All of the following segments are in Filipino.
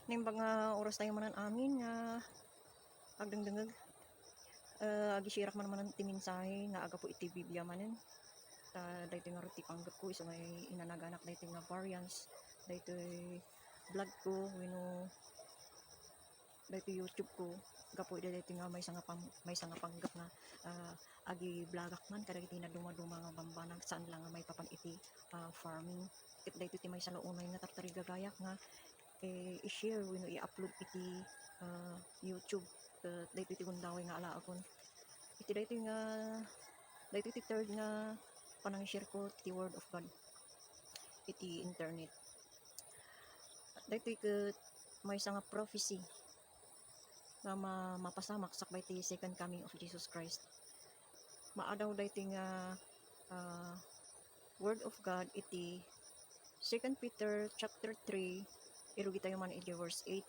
Nimbag nga oras tayo manan amin nga agdengdengeg agisirak man manan ti mensahe nga aga po iti Biblia manen ta daytoy nga roti panggap ko iso nga inanaganak daytoy nga variants daytoy vlog ko wenno daytoy YouTube ko gapo daytoy nga may sanga panggap nga agi blagak man kadagiti na duma-duma nga bambanag saan lang nga may papan iti farming ket daytoy ti may salaunay nga tartari gagayak nga i-share wenno i-upload iti YouTube ket daytoy ti gundaway nga alaakon iti daytoy ti third nga panang-share ko ti word of God iti internet daytoy ket maysa nga prophecy nga mapasamak sakbay ti second coming of Jesus Christ maadaw daytoy nga word of God iti 2 Peter chapter 3 irugi tayo man iti verse 8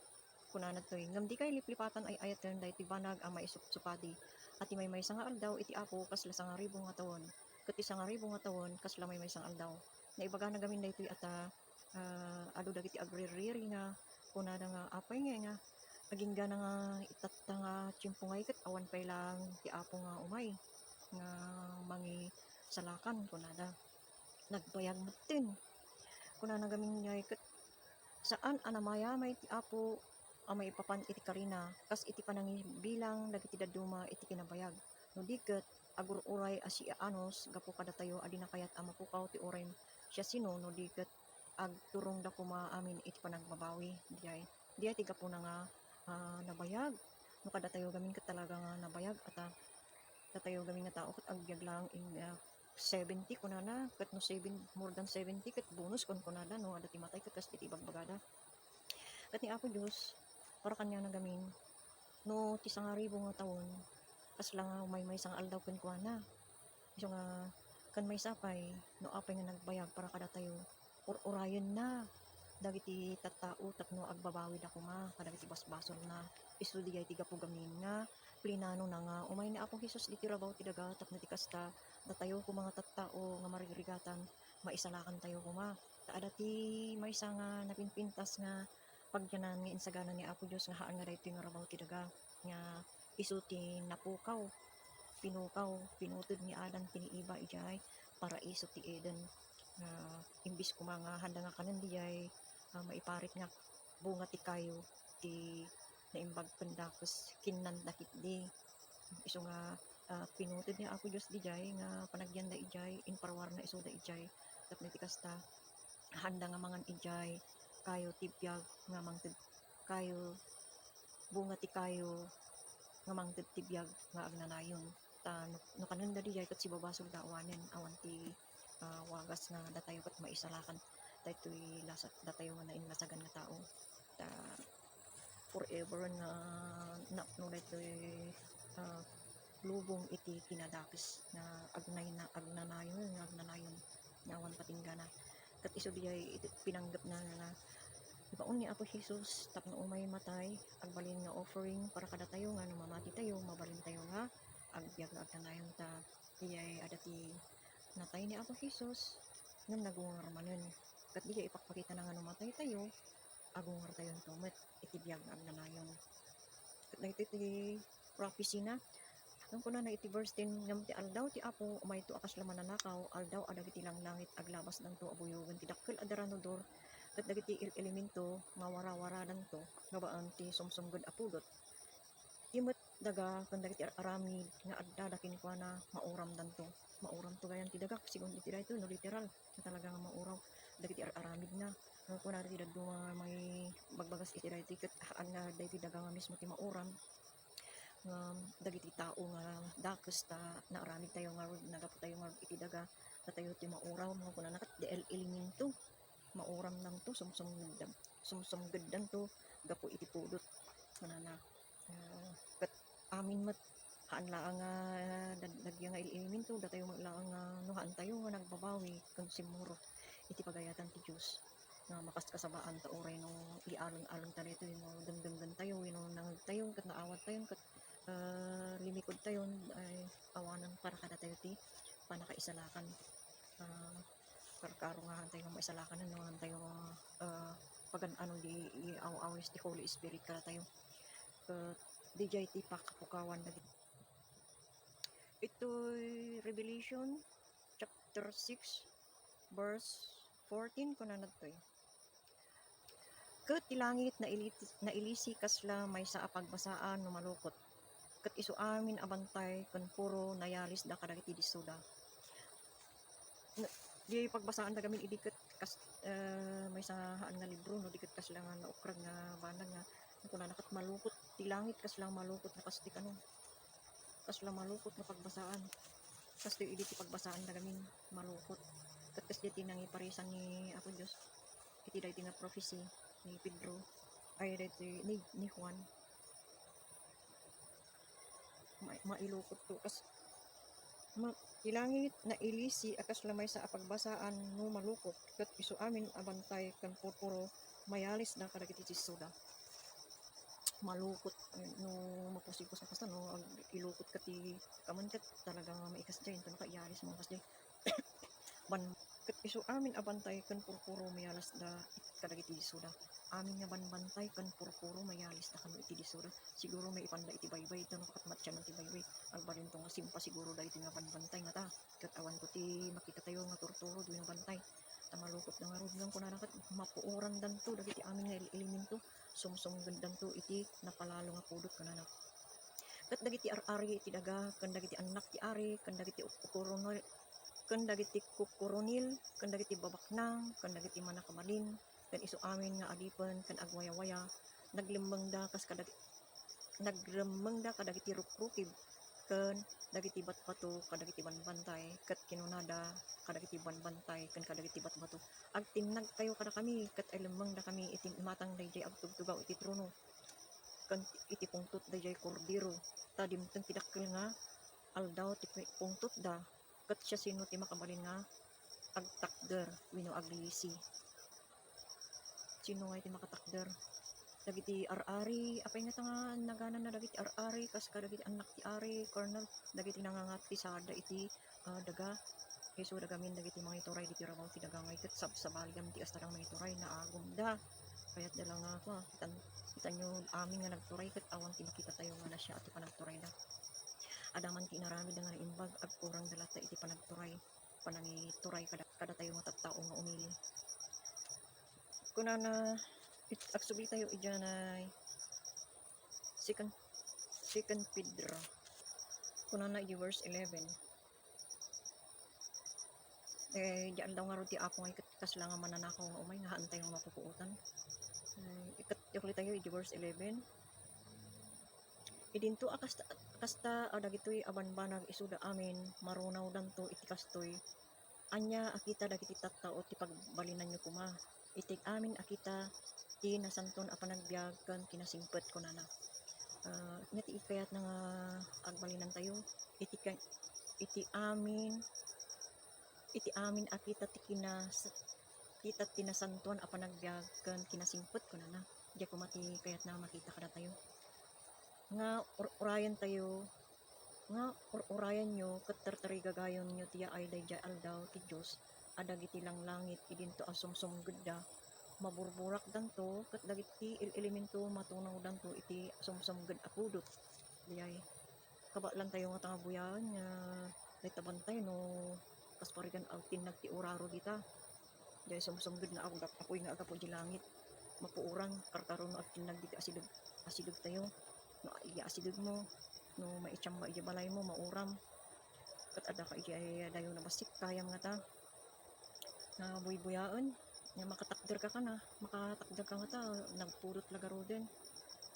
kunana toy ngam di kay liplipatan ay ayaten daytoy banag ang maisupsupadi at may nga aldaw iti Apo kasla 1,000 nga taon ket 1,000 nga taon kasla may sang aldaw na ibaga na gamin daytoy ata adu dagiti agririri nga kunana nga apay nga aging gana nga itatta nga tiempo nga iket awan pay lang ti Apo nga umay nga mangi salakan kunada nagbayag maten kunana gamin nga iket saan anamaya may ti Apo amay papan iti karina kas iti panangibilang dagiti daduma iti kinabayag no diket agur-uray asi anos gapo kada tayo adi na kayat mapukaw ti uray siya sino no diket agturong da kuma amin iti panagbabawi diay ti gapo na nga nabayag no kada tayo gamin ket talaga nga nabayag ata katayo gamin nga tao ket agbyag lang in 70 kunana ket no 7 more than 70 ket bonus kunada no ada ti matay ket kas iti bagbagada ket ni Apo Dios para kanya nagamin no ti 1,000 nga taon kas lang nga may sang aldaw ken kuana iso nga kan may sapay no apay nga nagbayag para kada tayo urayon na dagiti tattao tapno agbabawi da kuma kadagiti basbasol na isu digay ti gapo gamin nga plinano na nga umay ni Apo Hesus iti rabaw ti daga tapno ti kasta datayo ko mga tattao nga marigrigatan maisalakan tayo kuma taada ti maysa nga napinpintas nga pagyanan nga insagana ni Apo Dios nga haan nga daytoy nga rabaw ti daga nga isu ti napukaw pinutod ni Adan piniiba ijay para iso ti Eden imbis ko mga handa nga kanan dijay maiparit nga bunga ti kayo ti naimbag pendakes kinnan dakit di iso nga pinutod ni Apo Dios dijay nga panagyan da ijay inparwar na iso da ijay tapno ti kasta handa nga mangan ijay kayo tibiyag nga mangted kayo bunga ti kayo nga mangted tibiyag nga agnanayon no kananda dijay ket si babasol da awan ti wagas nga datayo ket maisalakan daytoy lasat datayo nga nainlasagan nga tao ta forever nga napno daytoy lubong iti kinadakes nga agnanayon nga awan patinggana ket isu dijay pinanggap na nga ibaon ni Apo Hesus tapno umay matay agbalin nga offering para kada tayo nga no mamati tayo mabalin tayo nga agbyag nga agnanayon ta dijay adati natay ni Apo Hesus ngem nagungar manen ket dijay ipakpakita na nga numatay tayo agungar tayon tumet iti biyag nga agnanayon ket daytoy ti prophecy na nang kuna na iti verse 10 ngem ti aldaw ti Apo umay to akas laman nanakaw aldaw adagiti langlangit aglabas danto abuyogan ti dakkel a daranodor ket dagiti elemento nga wara-wara danto ngabaan ti sumsumged a pulot timet daga ken dagiti aramid nga adda da kinikuana mauram danto mauram to gayan ti daga sigon iti daytoy no literal na talaga nga mauraw dagiti aramid na no kuna ti daduma may bagbagas iti daytoy ket haan nga daytoy daga nga mismo ti mauram nga dagiti tao nga dakes ta naaramid tayo nga nagapu tayo nga iti daga tayo ti mauraw mga kuna nakat di elemento mauram lang to sumsumged danto gapu iti pulot kunana ket amin met haan laang nga dagya nga elemento datayo maglaang nga no haan tayo nga nagbabawi kun simuro iti pagayatan ti Dios nga makaskasabaan ta oray no ialon-alon ta dito no dengdenggan tayo no nangag tayo ket naawat tayo ket limikod tayo ay awanan para kada tayo ti panakaisalakan karkarongahan tayo maisalakan no tayo pagan ano di iaw-awis ti Holy Spirit kada tayo. Ket dijay ti pakapukawan dagiti. Ito'y Revelation chapter 6 verse 14 kunana toy. Ket ti langit na ilisi kasla maysa a pagbasaan no malukot. Ket isu amin abantay ken puro nayalis da kadagiti disoda. Di pagbasaan da gamin idi ket kas maysa haan nga libro no diket kasla nga naukrag nga banag nga kunana ket malukot ti langit kasla malukot na kasti kano. Kasla malukot na pagbasaan. Kasti idi ti pagbasaan da gamin malukot. Ket kas ti nangi parisan ni Apo Dios. Iti dayti nga prophecy ni Pedro ay dayti ni Juan mailukot to kas ilangit na ilisi akas lamay sa apagbasaan no malukot ket isu amin abantay ken purpuro mayalis da kadagiti disoda. Malukot no mapusigos na kasta no ag ilukot kati kaman ket talagang maikas jay no kaiyalis mo kas jay ban ket isu amin abantay ken purpuro mayalis da kadagiti disoda. Amin nga banbantay ken purpuro mayalis da kanu iti disoda. Siguro may ipanda iti baybay ito no kakat matyan ti baybay. Agbalin to nga simpa siguro da iti nga banbantay nga ta. Ket awan ko ti makita tayo nga turturo do nga bantay. Ta malukot na nga rod nga kunana ket mapuoran danto dagiti amin nga elemento. Sumsumged danto iti napalalo nga pudot kunana. Ket dagiti ar-ari iti daga ken dagiti anak ti ari ken dagiti ukuronol ken dagiti kukuronil ken dagiti babaknang ken dagiti manakabalin ken isu amin nga adipen ken agwaya-waya naglemmeng da kadagiti rukrukib ken dagiti batbato kadagiti banbantay ket kinunada kadagiti banbantay ken kadagiti batbato agtinnag kayo kada kami ket lemmeng da kami iti matang dayjay agtugtugaw iti trono ken iti pungtot dayjay kordero ta dimteng ti dakkel nga aldaw ti pungtot da ket siya sino ti makabalin nga agtakder wenno aglisi. Sino nga iti makatakder? Dagiti ar-ari apay nga nga naganan na dagiti ar-ari kas kadagiti anak ti ari colonel dagiti nangangat ti sada iti daga isu dagamin dagiti mga ituray diti rabaw ti daga ngay ket sabsabaligam ti astarang mga ituray na agom da kayat dala nga kita nyo amin nga nagturay ket awan ti makita tayo nga na siya at panagturay da. Adaman ti narami da nga imbag agkurang dalata iti panagturay panangituray kada tayo nga tattao nga umili. Kunana agsubli tayo idyan ay second Pedro kunana iti verse 11 diyan daw nga ro ti apo nga kasla nga mananakaw nga umay nga haantay nga mapupuutan. Ikat ulit tayo iti verse 11 idinto kasta dagitoy abanbanag isuda amin marunaw danto iti kastoy anya akita dagiti tattao ti pagbalinan nyo kuma itig amin akita ti nasanton a panagbiag ken kinasingpet kunana. Nya ti ikayat nga agbalinan tayo iti amin akita kita ti nasanton a panagbiag ken kinasingpet kunana. Di ko mati kayat na makita kada tayo nga urayan tayo nga urayan nyo ket tartarigagayon nyo tiya ay dayjay aldaw ti Dios adagiti lang langit idinto asumsumged da maburburak danto ket dagiti elemento matunaw danto iti sumsumged a pudot. Diyay kaba lang tayo nga tanga buyan nga daytabantay no kasparigan tinag ti uraro dita. Diyay sumsumged nga apoy nga agapo di langit mapuurang karkaron no agtinag diti asidog tayo no iya asidog mo no maichamba iti balay mo mauram ket adda ka iti dayo na basik kayam nga ta na buy-buyaen nga makatakder ka nga ta nagpurot lagaro din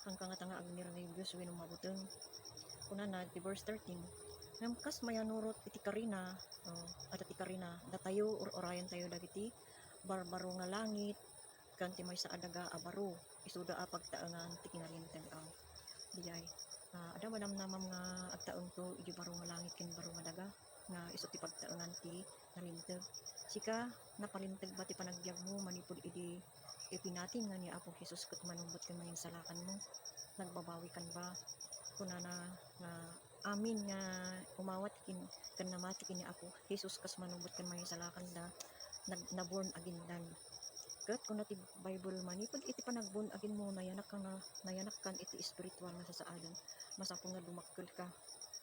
hanggang nga nga agnir ni Dios wenno mabuteng kunana ti verse 13 ngem kas mayanurot iti karina at iti karina datayo orayan tayo dagiti barbaro nga langit kan ti maysa adaga a baro isuda a pagtaengan ti kinalinteg diyay ada madamnamam nga agtaeng to iti baro nga langit ken baro nga daga nga isu ti pagtaengan ti nalinteg. Sika napalinteg ba ti panagbiag mo manipud iti ipinatin nga ni Apo Jesus ket manumbot ken maninsalakan mo nagbabawi kan ba kunana nga amin nga umawat ken namati ken ni Apo Jesus kas manumbot ken maninsalakan da naborn again dan ket kun ti Bible man pag iti panagbun agin mo nayanak kan iti spiritual nga sasaadan masapul nga dumakkel ka,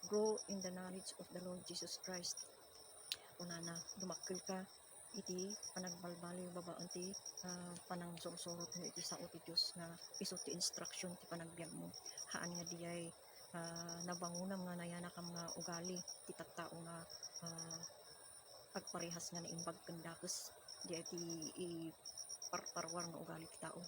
grow in the knowledge of the Lord Jesus Christ. Kunana dumakkel ka iti panagbalbaliw babaan ti panangsursurot mo iti sao ti Dios nga isu ti instruction ti panagbiag mo haan nga diyay nabangunam nga nayanak ang mga ugali ti tattao nga agparehas nga naimbag ken dakes di ti parparwar nga ugali ti tao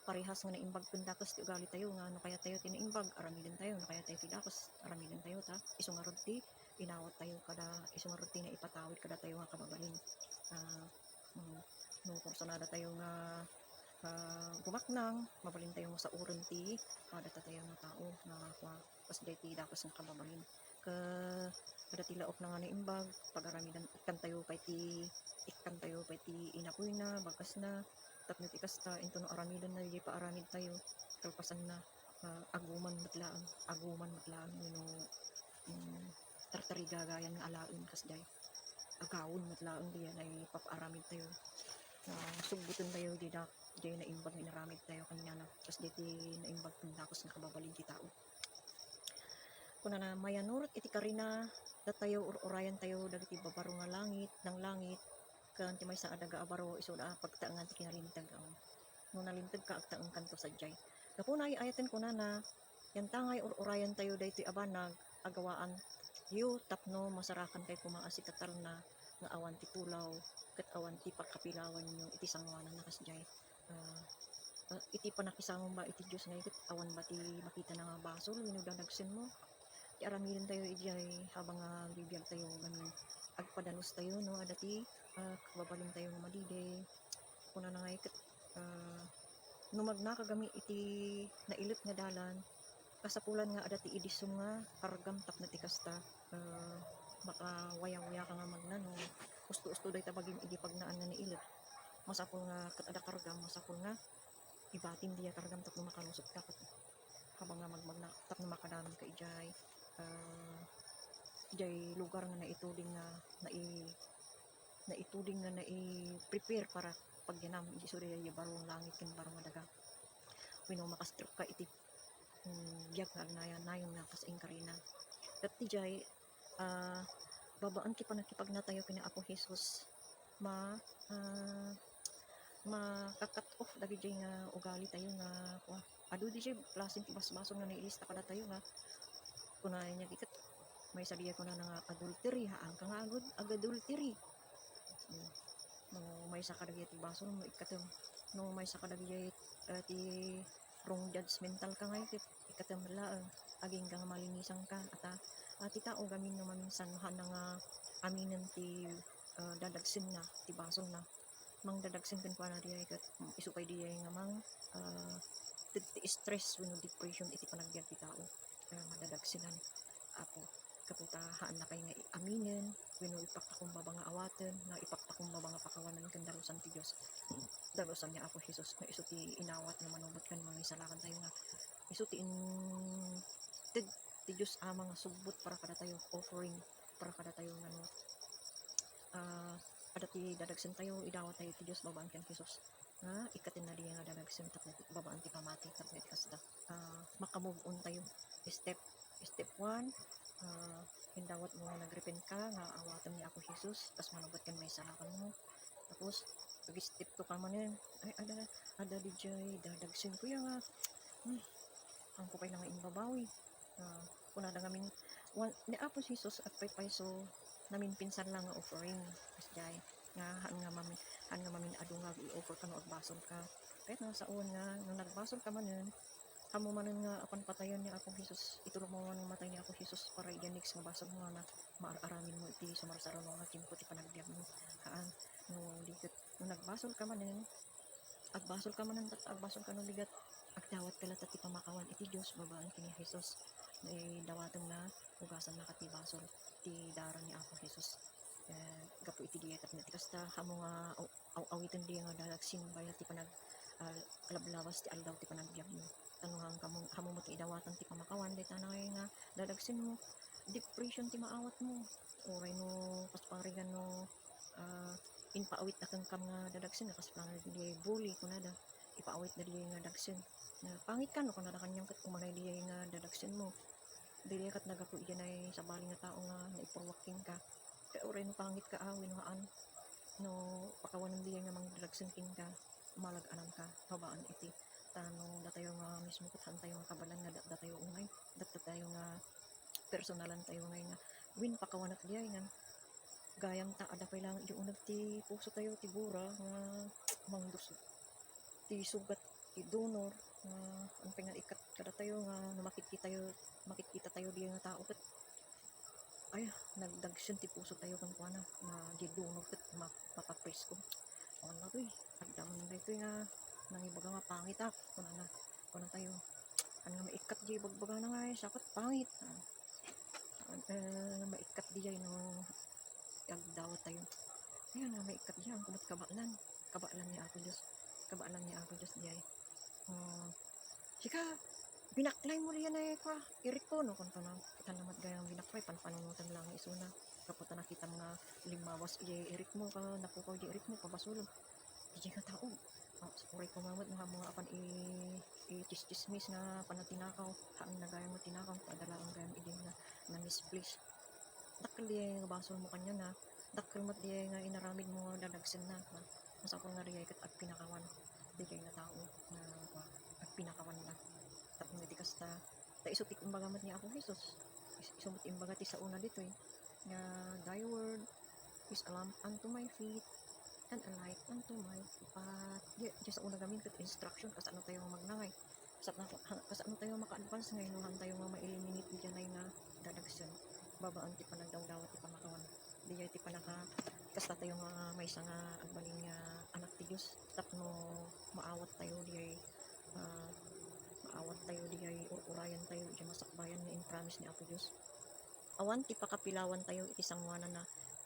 parehas nga naimbag ken dakes ti ugali tayo nga no kaya tayo tinaimbag aramiden tayo no kaya tayo ti dakes aramiden tayo ta isu nga rod ti inawat tayo kada isu nga rod ti naipatawid kada tayo nga kababalin no kursanada tayo nga gumaknang mabalin tayo sa uren ti kada tayo nga tao nga pas deti dakes nga kababalin kada ti laop na nga naimbag pagaramidan ikan tayo pay ti inapoy na bagas na tapno ti kasta into no aramidan na di pa aramid tayo kalpasan na aguman matlaan no tartarigagayan nga alaen kasday agawon matlaan diyan ay papaaramid tayo sugbuton tayo di naimbag nga inaramid tayo kanya na kas di naimbag pendakos nga kababalin ti tao kuna na mayanurot iti karina datayo urayan tayo dagiti babaro nga langit ng langit kan ti maysa adaga abaro isu pagtaangan ti kinalintag no nalintag ka agtaang kanto sadyay kapuna ayaten kuna na yan tangay urayan tayo daytoy abanag agawaan yu tapno masarakan kay kumaasikatal na nga awan ti tulaw ket awan ti pagkapilawan nyo iti sangwanan na kasdyay iti panakisamon ba iti Dios nga ket awan ba ti makita na nga basol wenno danagsen mo ti aramiden tayo ijay habang bibiyag tayo gamin agpadanos tayo no adati kababalin tayo nga madiday kuna na nga iket no magnakagami iti nailip nga dalan kasapulan nga adati idisum nga kargam tapno ti kasta baka waya-waya ka nga magnano usto-usto day tabagin iti pagnaan nga nailip masapul nga ket ada kargam masapul nga ibatin diya kargam tapno makalusot ka habang nga magmagna tapno makadamon ka ijay ijay lugar nga naituding nga prepare para pagyanam iti suri day barong langit ken barong madaga wenno makastrip ka iti biag nga agnayan nga kasing karina ket ijay babaan ti panakipag na tayo kina Apo Jesus makakat off dagiti nga ugali tayo nga adu di klasen ti basbason nga nailista kada tayo nga kuna niya iket may sabiya ko na nga adultery haan ka nga adultery no may sa kadagiti bason mo ikatem no may sa kadagiti ti wrong judgmental ka nga ikatem laeng aging kang malinisan ka at ti tao gamin no maminsan nga aminen ti dadagsin na ti bason na mang dadagsin ken kuana diay ket isupay diay nga mang ti stress wenno depression iti panagbiag ti tao madadagsinan Apo kaputahaan na kay nga aminen wenno ipaktakumbaba nga awaten nga ipaktakumbaba nga pakawanan ken darusan ti Dios darusan ni Apo Jesus nga isu ti inawat nga manubot ken mangisalakan tayo nga isu ti ti Dios ama nga sugbot para kada tayo offering para kada tayo nga adati dadagsen tayo idawat tayo ti Dios babaan ken Jesus nga ikatin na diya nga dadagsen tapno babaan ti pamati tapno iti kasda makamove on tayo step 1 indawat mo nga nagrepent ka nga awatan ni Apo Jesus tas manubot ken may salakan mo tapos pag step 2 ka manen ay ada dijay dadagsen ko ya nga ang kupay na nga imbabawi kuna da ngamin ni Apo Jesus at payso namin pinsan lang nga offering kasjay nga han nga mamin adu nga i-offer ka no agbasol ka kahit nga sa uwan nga nung nagbasol ka manen kamo manen nga apan patayon ni Apo Jesus itulog mo man matay ni Apo Jesus para iganix nga basol mo na maaramin mo iti sumarsaro nga timpo ti panagbiag mo haan no diket nung nagbasol ka manen agbasol ka manen agbasol ka no bigat agdawat kala ti pamakawan iti Dios babaan kini Jesus dawaten na ugasan na kati basol ti daran ni Apo Jesus gapo iti diya tapno ti kasta hamo nga awiten diya nga dalagsin baya ti panag alablawas ti aldaw ti panagbiag mo tanuhang hamo mo ti idawatan ti pamakawan day tanay nga dalagsin mo depression ti maawat mo oray no pasparigan no inpaawit na kang kam nga dadagsen kas pangal di bully ko na da ipaawit na di nga dagsen na pangit ka no kung na kanyang kat kumanay di nga dadagsen mo dili kat nagapu iyan ay sa bali nga tao nga naipurwaking ka kaya oray no pangit ka awin waan no pakawanan di nga mang dadagsen king ka malag-anan ka babaan iti tano datayo nga mismo kutan tayo nga kabalan nga datayo ungay datayo nga personalan tayo nga win pakawanat di nga gayang ta ada pa lang yung unag ti puso tayo ti bura nga mangdos ti sugat ti donor nga ang pinga ikat kada tayo nga makikita tayo di nga tao ket ay nagdagsyon ti puso tayo kan kuana nga di donor ket mapapresko on na toy agdaman na ito nga nangibaga nga pangit kuna tayo kan nga maikat di bagbaga na nga sakit pangit maikat di ay no agdawat tayo ayan nga maikat di ang kumot kabalan ni Apo Diyos di ay sika binaklay mo riyan ay ka irik ko no kung tanang kita namat gayang binaklay panpanunutan lang isuna kaputa nakita nga limawas iya irik mo ka napukaw di irik mo pabasulog di ka tao sa kuray kumamat nga mga apan i-chismis nga panatinakaw haan na gayang mo tinakaw padala ang gayang idin na misplace dakkel di nga basol mo kanya na dakkel mat di nga inaramid mo nga dadagsen na masapol nga riyay kat ag pinakawan di kay nga tao na ag pinakawan na tapos nga di kasta ta isutik imbaga mat ni Apo Jesus isumot imbaga ti sa una dito nga thy word is a lamp unto my feet and a light unto my path di sa una gamin kat instruction kas ano tayo magnangay kas ano tayo maka-advance ngayon no tayo nga ma-eliminate di dyan ay nga dadagsen babaan ti panagdawdawat ti pamakawan di ti panaka kasta tayo nga may isa nga agbalin nga anak ti Dios tapno maawat tayo di ay urayan tayo di masakbayan ni promise ni Apo Dios awan ti pakapilawan tayo iti sangwanan na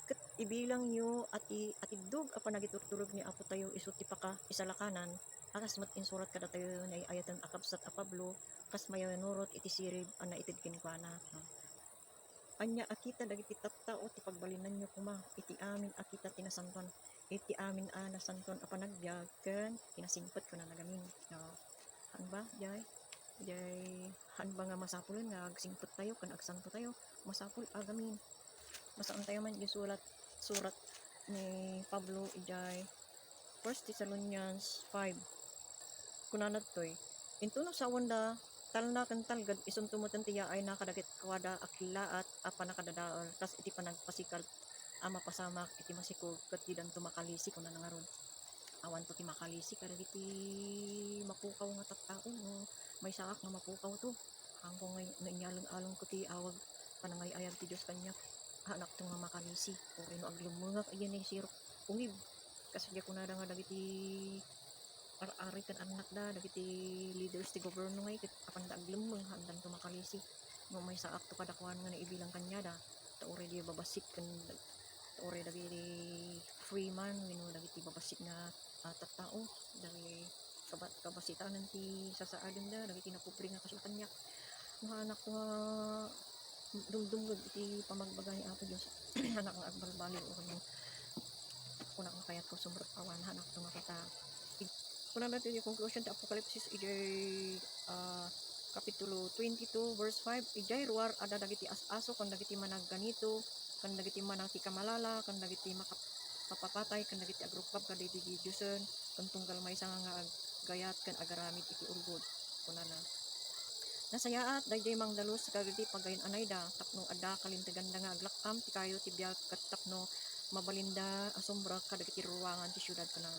ket ibilang yu at idug apan nagiturturog ni Apo tayo isu ti paka isalakanan akas mat insurat kada tayo na ayatan akabsat a Pablo kas mayanurot iti sirib ana itid kenkwana anya akita dagiti tattao ti pagbalinan nyo kuma iti amin akita tinasanton iti amin nasanton a panagbiag ken kinasimpet ko na nagamin han ba jay han ba nga masapulon nga agsimpet tayo ken agsanto tayo masapul agamin masaan tayo man surat ni Pablo ijay 1 Thessalonians 5 kunanad toy intuno sa wanda talna kan talgad isun tumutan tiya ay nakadagit kwada akilaat apa nakadadaol kas iti panagpasikal ama pasamak iti masikog ket di dan tumakalisi kuna nangaron awan to ti makalisi kada iti mapukaw nga tattao no may saak nga mapukaw to hangkong nainyalong-along ko ti awag panangay-ayag ti Dios kanya anak to nga makalisi o no aglumungak ayan ni sirok ungib kasadya ko na nga dagiti ari kan anak da dagiti leaders ti gobyerno ngay ket apan da aglumeng handan to makalisi no may saak to kadakuan nga naibilang kanya da ta already babasik kan ta already dagiti freeman wenno dagiti babasik nga tattao dagiti kabasitanan ti sasaaden da dagiti napupri nga kasla kanya no anak to dumdumgod iti pamagbaga ni Apo Dios anak nga agbalbali o kanya kunang kayat ko sumrot awan anak to nga kita kuna natin yung conclusion ta Apokalipsis ijay kapitulo 22 verse 5 ijay ruar ada dagiti aso kan dagiti manag ganito kan dagiti manang ti kamalala kan dagiti makapapatay kan dagiti agrupkap kan dagiti Diyosen kan tunggal may nga gayat kan agaramid iti urgod kuna na nasayaat dayjay mangdalus kagiti pagayon anay da tapno adda kalintaganda nga aglakam ti kayo ti biag kat tapno mabalinda asombra kadagiti ruwangan ti syudad kana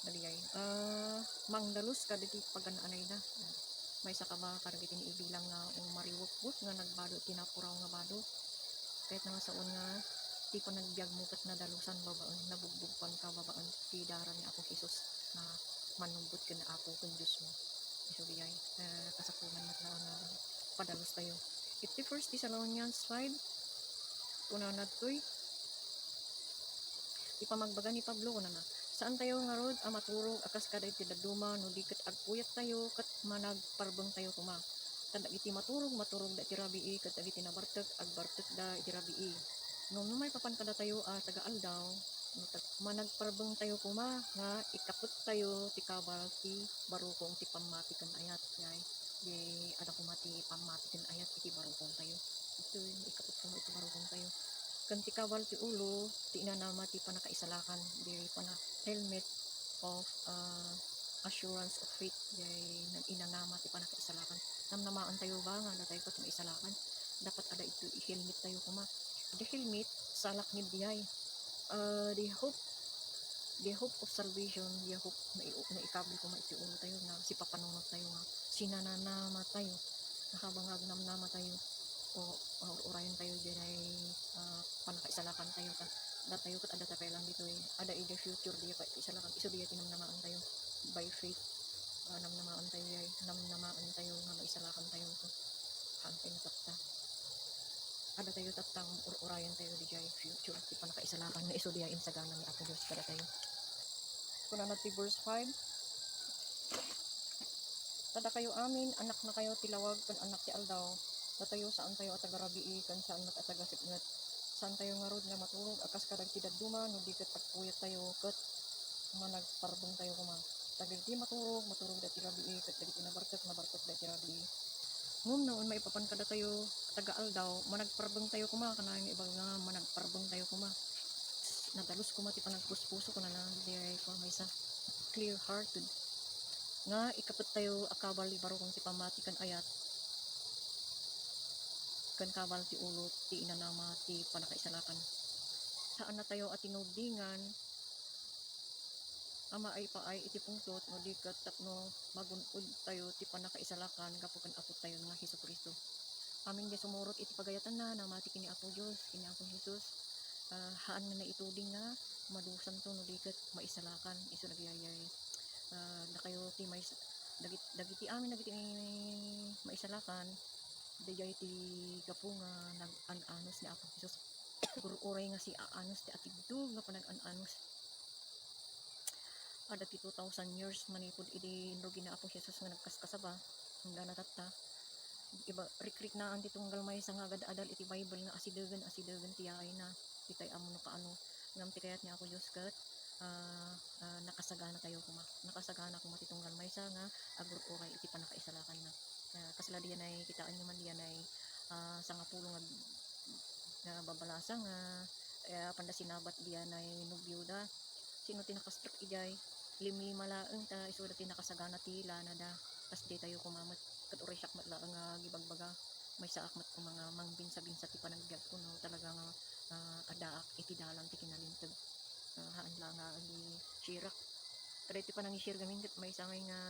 naligay mangdalus kadagiti pagananay da may sakaba kadagiti ibilang nga mariwukbut nga nagbado tinapuraw nga bado kahit nga saon nga ti panagbiag mo kat nadalusan babaan nabugbugpan ka babaan ti dara ni Apo Jesus na manumbot ken Apo ken Dios mo isu biyay kasapungan mat na padalos tayo iti 1 Thessalonians 5 kunana toy ipamagbaga ni Pablo kunana saan tayo nga rod maturog akas kada iti daduma no di ket agpuyat tayo ket managparbeng tayo kuma kada iti maturog da iti rabii ket dagiti nabartek agbartek da iti rabii no may papan kada tayo taga aldaw managparbeng tayo kuma nga ikapot tayo ti kabal ti barukong ti pamatikan ayat yay di ada kumati pamatikan ayat iti barukong tayo ito ikapot kuma iti barukong tayo kan ti kabal ti ulo ti inanama ti panakaisalakan di pana helmet of assurance of faith jay inanama ti panakaisalakan namnamaan tayo ba nga tayo kat maisalakan dapat ada ito i-helmet tayo kuma the helmet salak ni diyay the hope of salvation, the hope na ikabli ko maiti ulo tayo na si papanunod tayo nga sinananama tayo nakabangag namnama tayo o urayan tayo dyan ay panakaisalakan tayo ta da tayo kat ada tayo lang dito ada in the future diya pa isalakan iso diya tinamnamaan tayo by faith namnamaan tayo nga maisalakan tayo to hantay na tapta ada tayo taptang urayan tayo di jay future ti panakaisalakan na iso diya insagana ni Apo Diyos kada tayo kuna na ti verse 5 tada kayo amin anak na kayo tilawag kan anak ti aldaw datayo saan tayo at agarabii kan saan mat at agasipngat saan tayo nga rod nga matulog akas kadag tidad duma no di kat pagpuyat tayo kat managparbong tayo kuma tagil ti maturog dati rabii kat dati nabarkat dati rabii ngum noon maipapan kada tayo taga aldaw managparbong tayo kuma kanang ibang nga managparbong tayo kuma nadalus kuma ti panagpuspuso ko na lang di ay ko may sa clear hearted nga ikapot tayo akabal ibaro kung ti pamatikan ayat kan kabal ti ulo ti inanama ti panakaisalakan saan na tayo at tinubdingan ama ay paay iti pungsot no di kat tapno magunod tayo ti panakaisalakan kapukan apo tayo nga Hesus Kristo amin di sumurot iti pagayatan na namati kini Apo Diyos kini Apo Jesus haan na naituding nga madusan to no di kat maisalakan iso nagyayay na kayo ti may dagiti amin dagiti maisalakan dayay ti gapu nga nag-an-anos ni Apo Jesus uray nga si aanos ti atibdog nga panag-an-anos ada ti 2,000 years manipod idi inrogi na Apo Jesus nga nagkaskasaba nga natatta iba rikrik na anti tunggal may sa nga agad-adal iti Bible nga asidagan tiyay na itay amo no kaano ngam ti kayat ni Apo Dios ket nakasagana tayo kuma ti tunggal may sa nga agururay iti panakaisalakan na kasla diyan ay kitaan nyo man diyan ay sa nga pulo nga babalasa nga panda sinabat diyan ay nubyuda sino ti nakastruck ijay limlima laeng ta iso dati nakasagana ti lana da tas di tayo kumamat kat uray sakmat laeng nga gibagbaga may saakmat ko mga mangbinsa-binsa ti panagbiag ko no talaga nga adaak iti dalan ti kinalintag haan lang nga agi sirak kada iti panangishare gamin kat may sangay nga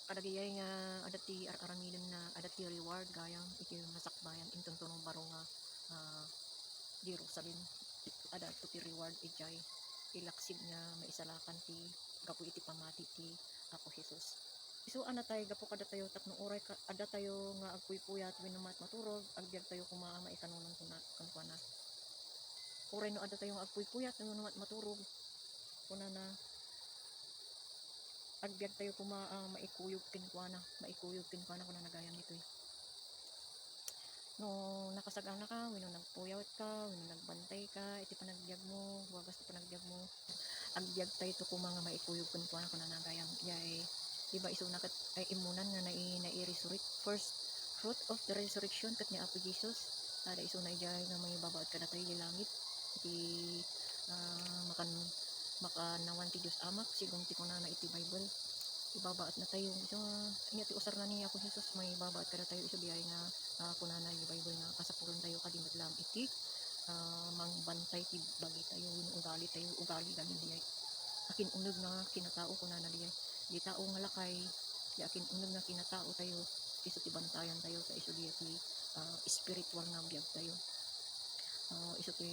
kadagayay nga adati aramidem na adati reward gayang iti masakbayan intong tunong baro nga Jerusalem ada to ti reward ijay ilaksib nga maisalakan ti gapu iti pamati ti Apo Jesus iso ana tayo gapu kada tayo tapno oray ada tayo nga agpuypuyat winumat maturog agbiag tayo kuma maikanunon kuna oray no ada tayo nga agpuypuyat winumat maturog kuna na agbiag tayo kuma maikuyog kinkwana kuna nagayam ito no nakasagana ka wino nagpuyawat ka wino nagbantay ka iti panagbiag mo wagas ti panagbiag mo agbiag tayo to kuma nga maikuyog kinkwana kuna nagayam yay diba iso na kat ay imunan nga nai-resurrect first fruit of the resurrection kat ni Apo Jesus ada iso na ijay nga may babaat kada tayo di langit iti makanawan ti Diyos amak sigong ti kuna na iti Bible ibabaat na tayo iso inya ti usar na ni Apo Jesus may babaat kada tayo iso biyay nga kuna na iti Bible nga kasapuron tayo kadimot lang iti mangbantay ti bagi tayo ugali gamin diyay akin unog nga kinatao kuna na diyay di tao nga lakay di akin unog nga kinatao tayo iso ti bantayan tayo ta iso di ti spiritual nga biyag tayo iso ti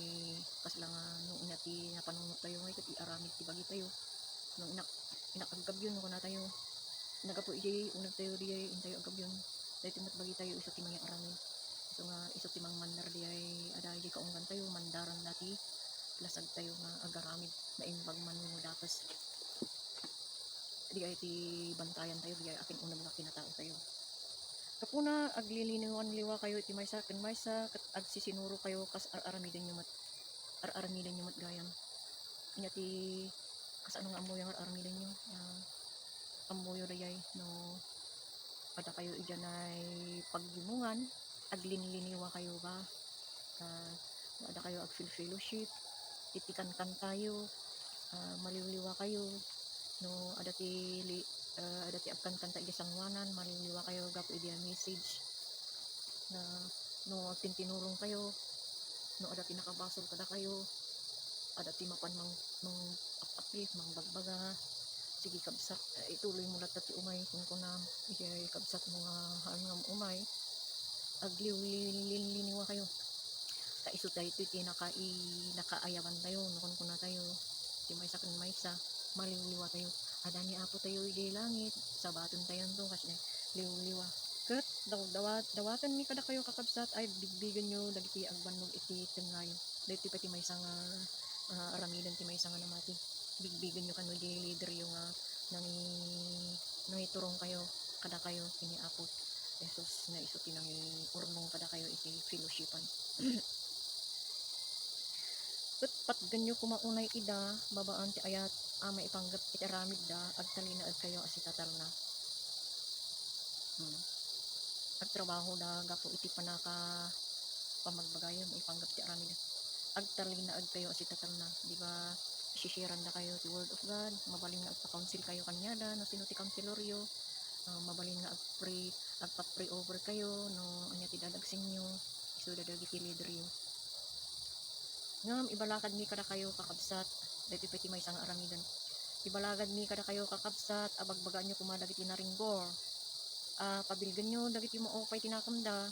kasla nga nung ina ti napanunot tayo nga iti aramid ti bagi tayo nung inakagabyon ko na tayo nagapo ijay unag tayo di intayo agabyon dahil timat bagi tayo iso ti mga aramid iso ti mang mandar di ay ada di kaunggan tayo mandaran dati lasag tayo nga agaramid na imbag man mo dapas di ay ti bantayan tayo di ay akin unag nga kinatao tayo kapuna agliliniwan liwa kayo iti maysa ken maysa kat agsisinuro kayo kas aramiden nyo mat araramidan nyo matgayam. Anya ti kasano nga amoy ang araramidan nyo. Amoy dayay no ada kayo iyan ay paggimungan, aglinliniwa kayo ba? Ada kayo ag fellowship, titikan-kan tayo, maliliwa kayo, no ada ti agkan kanta iti sangwanan, maliliwa kayo gapo iti message na no agtintinulong kayo, no ada ti nakabasol kada kayo, ada ti mapan mang apapli, mang bagbaga, sige kabsat, ituloy mo lahat ti umay kung kunam, iti kabsat mo nga hangam umay, agliw-liniwa kayo. Kaiso tayo iti nakaayawan tayo, nukon ko na tayo, ti maysa kan maysa, maliliwa tayo. Ada ni apo tayo iti langit, sabaton tayo to, kasi liw-liwa. Kat, dawatan mi kada kayo kakabsat, ay bigbigan nyo, dagiti agbanog iti tengayo. Dahiti pati maysa nga aramidan ti maysa nga namati. Bigbigan nyo kano di leader yung nangiturong kayo, kada kayo, ini apo. Jesus na iso tinang urnong kada kayo iti fellowshipan. Pat ganyo kumaunay ida, babaan ti ayat, ama ipanggap iti aramid da, agtalina ag kayo asitatal na. Agtrabaho da, gapo iti panaka pamagbagayon, ipanggap ti aramid da. Agtalina ag kayo asitatal na, di ba? Isisharean na kayo ti word of God, mabalin nga agpa-counsel kayo kanyada, no sino ti counseloryo, mabalin nga agpa-pray over kayo, no anya ti dadagsin nyo, iso dadagiti leader yo. Ngam ibalakad mi kada kayo kakabsat, dahiti pati may isang aramidan. Ibalagad mi kada kayo kakabsat, abagbagaan nyo kumadagiti naringgor. Pabilgan nyo dagiti mo opay tinakamda,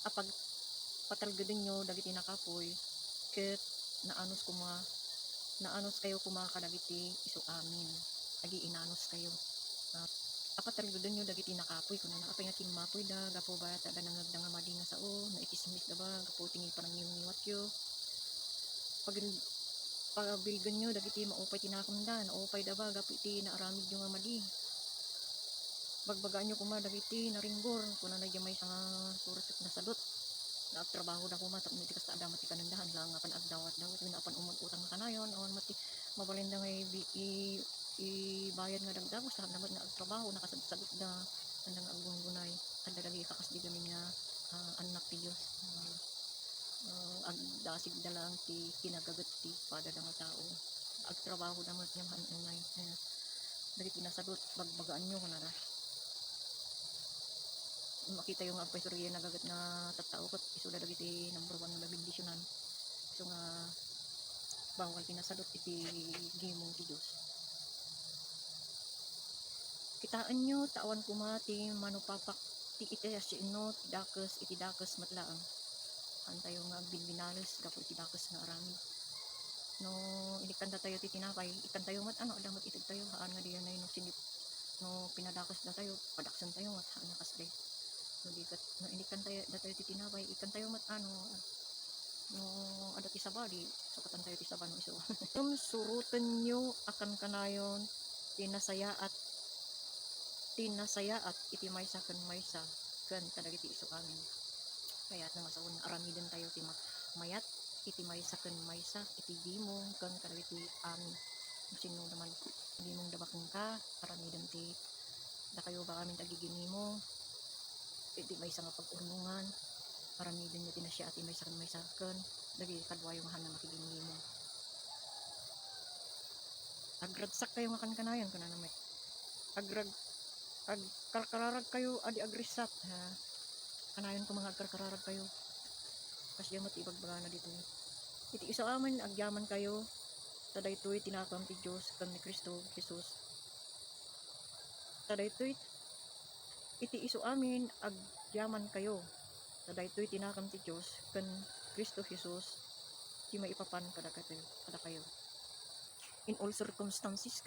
apag patalgadin nyo dagiti nakapoy, ket naanos kayo kumakadagiti iso amin. Agi inanos kayo. Apatalgadin nyo dagiti nakapoy, kuno na apay nga kimapoy da, gapo ba tada nangagda nga madi nga sao, naitismis da ba, gapo tingi parang niwat yo. Pabilgan nyo dagiti maupay tinakamda, naupay da ba gapo iti naaramid nyo nga madi. Bagbagaan nyo kuma dagiti naringgor, kuna na may nga surat at nasadot. Naagtrabaho da kuma, tapos iti kasta adamat ti kanandahan lang, nga panagdawat-dawat, winapan umag-utang na kanayon, awan mati mabalin da nga ibayad nga dagdagos, damat nga agtrabaho, nakasadot da, andang aggungunay, kada lagi kakasdi kami nga anak ti Diyos. Agdasig na lang ti kinagagat ti pada nga tao, agtrabaho naman niyang hanunay, dagiti nasagot, bagbagaan nyo kunara. Makita yung agpaisurya nagagat na tattao kat iso da dagiti number 1 nga bendisyonan, iso nga bawal tinasadot iti gimong ti Diyos. Kitaan nyo, tawan kuma ti manupapak ti iti asino, iti dakas matlaang. Antayo nga binbinalis, gapo iti dakas nga aramid. No, inikanda tayo ti tinapay, ikan tayo mat damat itag tayo, haan nga diyan ay no sinip, no pinadakas na tayo, padaksan tayo mat, haan nga kasday. No, inikan tayo ti tinapay, ikan tayo mat no ada ti sabadi, sukatan tayo ti saban no iso. Surutan nyo akan kanayon, tinasaya at iti maysa kan maysa, kan kadagiti iso amin. Kaya nga masawon aramidan tayo ti mayat, iti maysa kan maysa, iti gimong kan kadagiti amin. Sino naman gimong dabakeng ka, aramidan ti da kayo ba amin tagiginimo, iti maysa nga pag-urnungan, aramidan nyo tinasya at maysa kan maysa kan, dagi kadwayong hana makiginimo. Agradsak kayo nga kan kanayon, kuna naman. Agkarkararag kayo, adi agrisat, ha. Kanayon ko mga agkarkararag kayo, kasi yamat ibagbaga na dito. Iti isa amin agyaman kayo, tadaytoy tinakam ti Diyos kan ni Kristo Jesus. Tadaytoy iti iso amin agyaman kayo, tadaytoy tinakam ti Diyos kan Kristo Jesus, ti maipapan kada kayo. In all circumstances,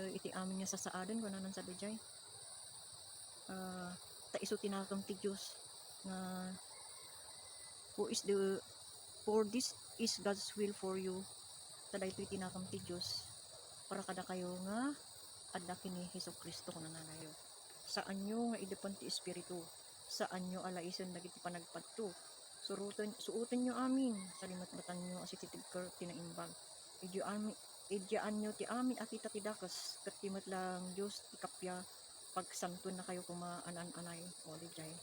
iti amin nga sasaadan ko nanan sa dayjay. Ta iso tinakam ti Diyos nga for this is God's will for you, tadaytoy tinakam ti Diyos para kada kayo nga adda kini Hesukristo kuna nanayo. Saan nyo nga idepan ti Espiritu, saan nyo alaison dagiti panagpadto, suotin nyo amin, salimat-matan nyo asi titigker tinaimbag. Idyaan nyo ti amin akita ti dakas, kat timot lang Diyos ti kapya, pagsanton na kayo kumaanan-anay, o di jay.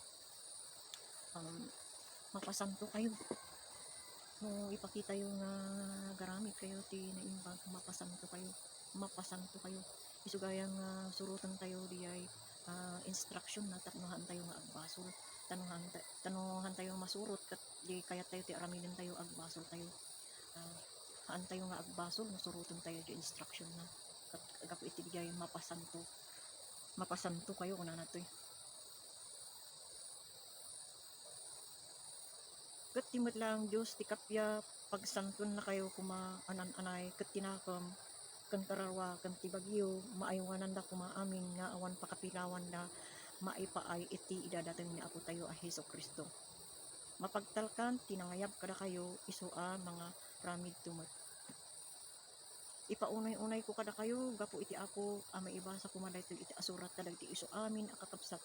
Mapasanto kayo. No, ipakita yung garamit kayo ti naimbag, mapasanto kayo. Isugayang surutan tayo di ay instruction na tanuhan tayo nga agbasol. Tanuhan tayo masurot kat di kaya tayo ti aramidin tayo agbasol tayo. Haan tayo nga agbasol, masurutan tayo di instruction na. Kat agapo iti di ay mapasanto. Mapasanto kayo una na to. Kat timot lang Diyos ti kapya, pagsanton na kayo kumaanan-anay, kat tinakam, kan kararwa, kan tibagyo, maaywanan da kumaamin nga awan pakapilawan da, maipaay iti idadating ni Apo tayo a Hesus Kristo. Mapagtalkan, tinangayab kada kayo, isua mga ramid tumot. Ipaunay-unay ko kada kayo, gapo iti Apo, maibasa kumaday iti asurat kadag iti isu amin akakapsat.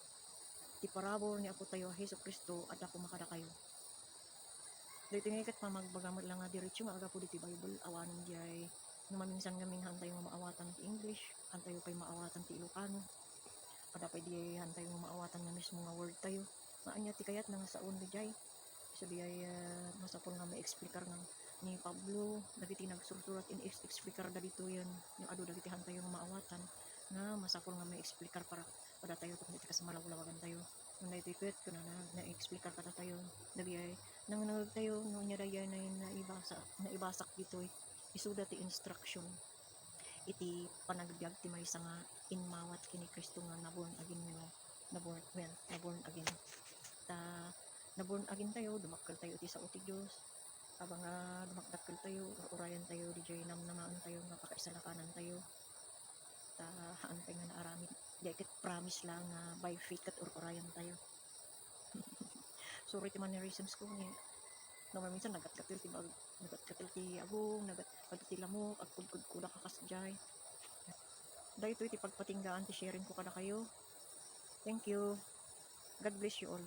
Ti parabor ni Apo tayo a Hesus Kristo, at ako makada kayo. Dito nga ikat pamagbagamot lang nga diretsyo nga aga po diti Bible awanin jay no maminsan kaming hantay mo maawatan ti English, hantay pay maawatan ti Ilocano, kada pay di hantay mo maawatan nga mismo nga word tayo maanya ti kayat nga saon di jay so di ay masapol nga ma-explicar nga ni Pablo dagiti nagsursurat in explicar da dito yan yung adu dagiti hantay mo maawatan nga masapol nga ma-explicar para pada tayo kung diti kasamalawlawagan tayo nung naitipit ko na-explicar kada tayo dagi ay nangunag tayo no nya dayan na naibasak dito isuda ti instruction iti panagbiag ti maysa nga inmawat kini Kristo nga naborn again tayo dumakkel tayo iti sao ti Dios habang dumakdakkel tayo urayan tayo di jay namnamaan tayo nga pakaisalakanan tayo ta haan tayo nga naaramid di ket promise lang by faith kat urayan tayo. Sorry ti mannerisms ko ni no minsan nagatkatil ti agong nagatkatil ti lamok at pudkud kuda kakasjay dahito iti pagpatinggaan ti sharing ko kada kayo. Thank you. God bless you all.